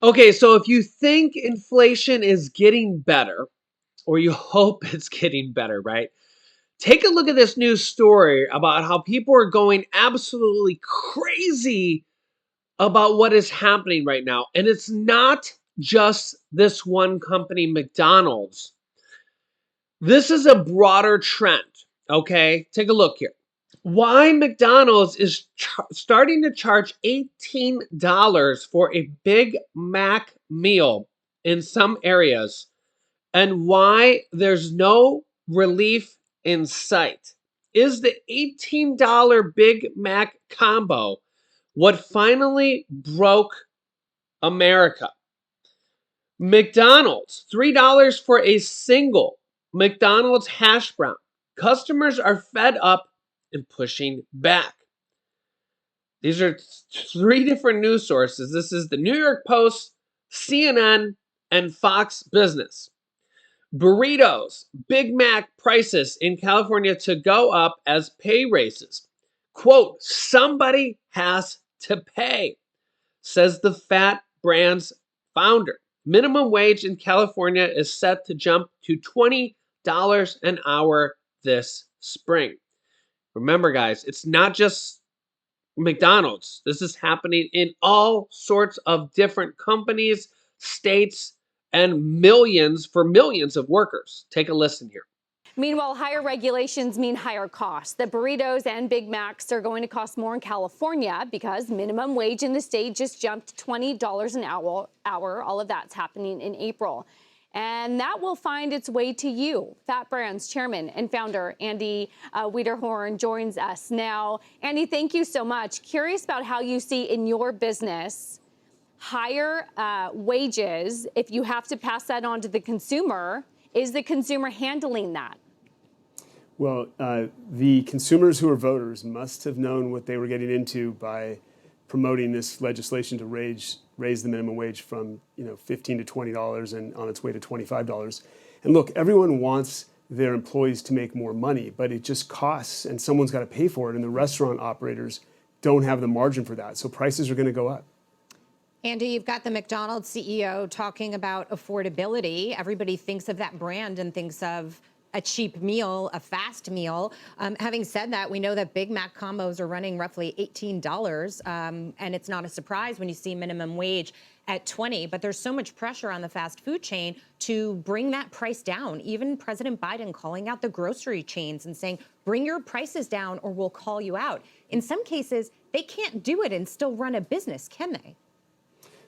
Okay, so if you think inflation is getting better, or you hope it's getting better, right? Take a look at this news story about how people are going absolutely crazy about what is happening right now. And it's not just this one company, McDonald's. This is a broader trend, okay? Take a look here. Why McDonald's is starting to charge $18 for a Big Mac meal in some areas, and why there's no relief in sight. Is the $18 Big Mac combo what finally broke America? McDonald's, $3 for a single McDonald's hash brown. Customers are fed up and pushing back. These are three different news sources. This is the New York Post, CNN, and Fox Business. Burritos, Big Mac prices in California to go up as pay raises. Quote, somebody has to pay, says the Fat Brands founder. Minimum wage in California is set to jump to $20 an hour this spring. Remember, guys, it's not just McDonald's. This is happening in all sorts of different companies, states, and millions of workers. Take a listen here. Meanwhile, higher regulations mean higher costs. The burritos and Big Macs are going to cost more in California because minimum wage in the state just jumped $20 an hour. All of that's happening in April. And that will find its way to you. Fat Brands chairman and founder Andy Wiederhorn joins us now. Andy, thank you so much. Curious about how you see in your business higher wages. If you have to pass that on to the consumer, is the consumer handling that? Well, the consumers who are voters must have known what they were getting into by promoting this legislation to raise the minimum wage from $15 to $20 and on its way to $25. And look, everyone wants their employees to make more money, but it just costs, and someone's got to pay for it, and the restaurant operators don't have the margin for that, so prices are going to go up. Andy, you've got the McDonald's CEO talking about affordability. Everybody thinks of that brand and thinks of a cheap meal, a fast meal. Having said that, we know that Big Mac combos are running roughly $18, and it's not a surprise when you see minimum wage at $20, but there's so much pressure on the fast food chain to bring that price down. Even President Biden calling out the grocery chains and saying, bring your prices down or we'll call you out. In some cases, they can't do it and still run a business, can they?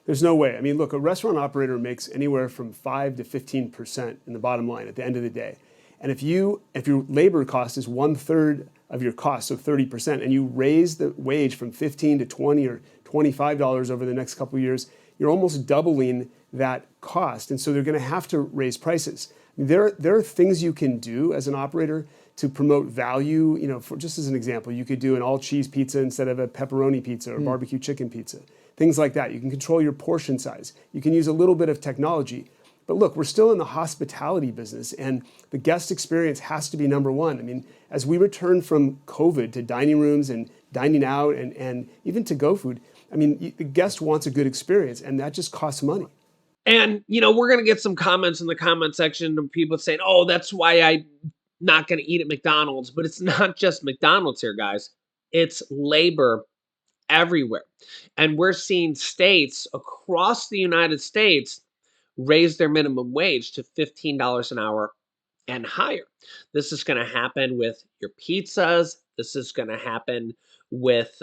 There's no way. I mean, look, a restaurant operator makes anywhere from 5 to 15% in the bottom line at the end of the day. And if your labor cost is 1/3 of your cost, so 30%, and you raise the wage from $15 to $20 or $25 over the next couple of years, you're almost doubling that cost. And so they're going to have to raise prices. I mean, there are things you can do as an operator to promote value. For just as an example, you could do an all-cheese pizza instead of a pepperoni pizza or barbecue chicken pizza. Things like that. You can control your portion size. You can use a little bit of technology. But look, we're still in the hospitality business, and the guest experience has to be number one. I mean, as we return from COVID to dining rooms and dining out and even to-go food, I mean, the guest wants a good experience, and that just costs money. And, we're going to get some comments in the comment section of people saying, oh, that's why I'm not going to eat at McDonald's. But it's not just McDonald's here, guys. It's labor everywhere. And we're seeing states across the United States raise their minimum wage to $15 an hour and higher. This is going to happen with your pizzas. This is going to happen with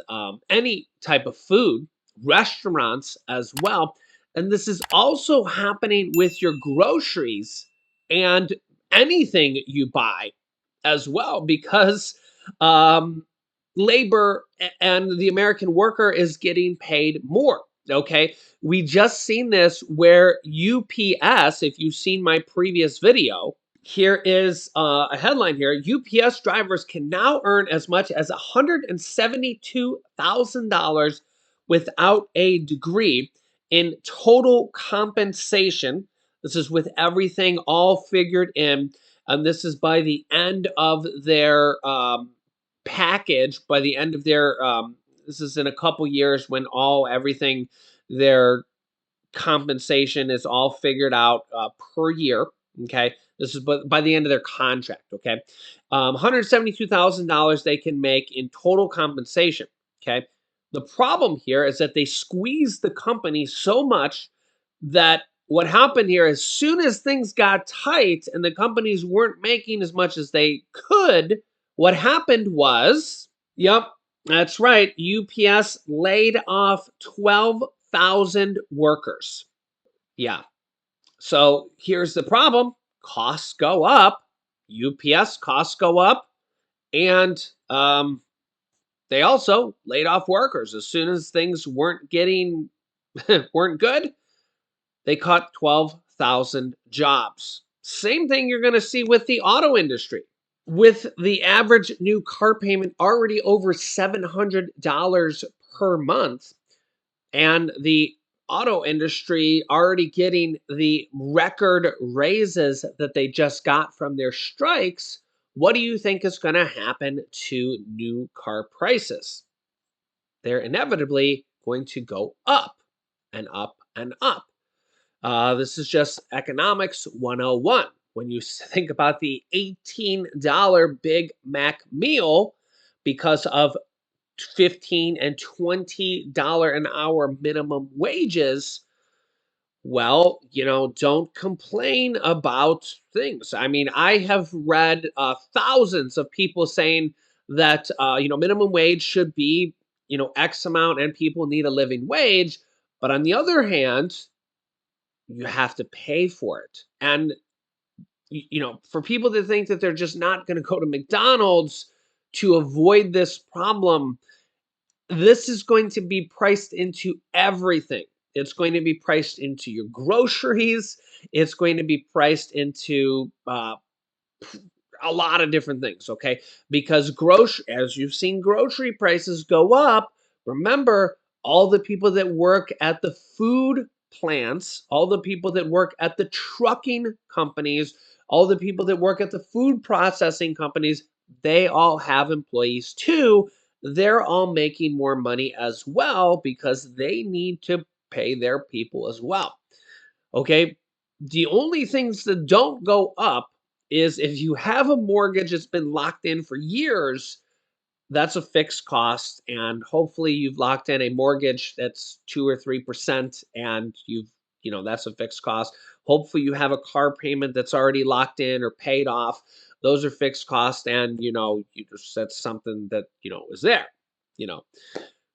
any type of food, restaurants as well. And this is also happening with your groceries and anything you buy as well, because labor and the American worker is getting paid more. Okay, we just seen this where UPS, if you've seen my previous video, here is a headline here. UPS drivers can now earn as much as $172,000 without a degree in total compensation. This is with everything all figured in. And this is by the end of their package, by the end of their this is in a couple years when everything their compensation is all figured out per year. Okay, this is by the end of their contract. Okay, $172,000 they can make in total compensation. Okay, the problem here is that they squeeze the company so much that what happened here, as soon as things got tight and the companies weren't making as much as they could, what happened was, yep, that's right, UPS laid off 12,000 workers. Yeah. So here's the problem. Costs go up, UPS costs go up, and they also laid off workers. As soon as things weren't getting weren't good, they cut 12,000 jobs. Same thing you're going to see with the auto industry. With the average new car payment already over $700 per month, and the auto industry already getting the record raises that they just got from their strikes, what do you think is going to happen to new car prices? They're inevitably going to go up and up and up. This is just economics 101. When you think about the $18 Big Mac meal, because of $15 and $20 an hour minimum wages, well, don't complain about things. I mean, I have read thousands of people saying that, minimum wage should be, X amount and people need a living wage. But on the other hand, you have to pay for it. And, for people that think that they're just not going to go to McDonald's to avoid this problem, this is going to be priced into everything. It's going to be priced into your groceries. It's going to be priced into a lot of different things, okay? Because as you've seen grocery prices go up, remember all the people that work at the food plants, all the people that work at the trucking companies, all the people that work at the food processing companies, they all have employees too. They're all making more money as well because they need to pay their people as well. Okay? The only things that don't go up is if you have a mortgage that's been locked in for years, that's a fixed cost. And hopefully you've locked in a mortgage that's 2 or 3% and that's a fixed cost. Hopefully you have a car payment that's already locked in or paid off. Those are fixed costs. And, that's something that, is there, you know.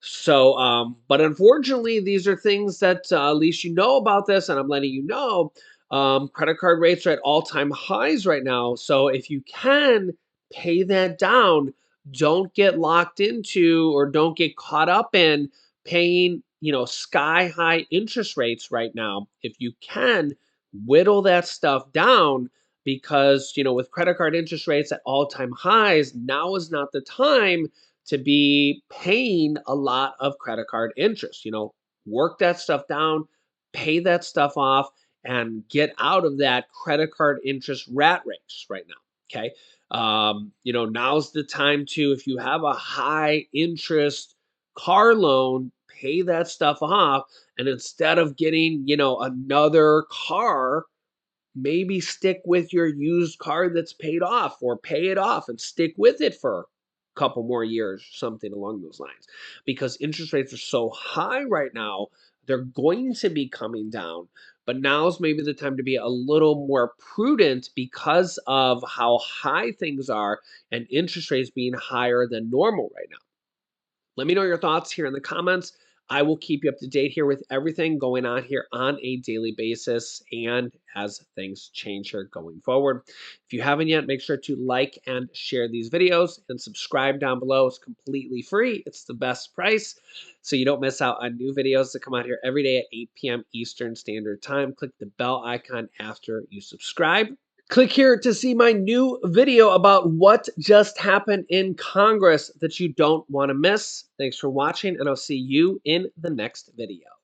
So, but unfortunately, these are things that at least you know about this, and I'm letting you know. Credit card rates are at all-time highs right now. So if you can pay that down, don't get locked into or don't get caught up in paying, sky high interest rates right now. If you can, whittle that stuff down because, with credit card interest rates at all-time highs, now is not the time to be paying a lot of credit card interest. Work that stuff down, pay that stuff off, and get out of that credit card interest rat race right now. Okay. Now's the time to, if you have a high interest car loan, pay that stuff off. And instead of getting, another car, maybe stick with your used car that's paid off or pay it off and stick with it for a couple more years, something along those lines. Because interest rates are so high right now, they're going to be coming down. But now's maybe the time to be a little more prudent because of how high things are and interest rates being higher than normal right now. Let me know your thoughts here in the comments. I will keep you up to date here with everything going on here on a daily basis and as things change here going forward. If you haven't yet, make sure to like and share these videos and subscribe down below. It's completely free. It's the best price, so you don't miss out on new videos that come out here every day at 8 p.m. Eastern Standard Time. Click the bell icon after you subscribe. Click here to see my new video about what just happened in Congress that you don't want to miss. Thanks for watching, and I'll see you in the next video.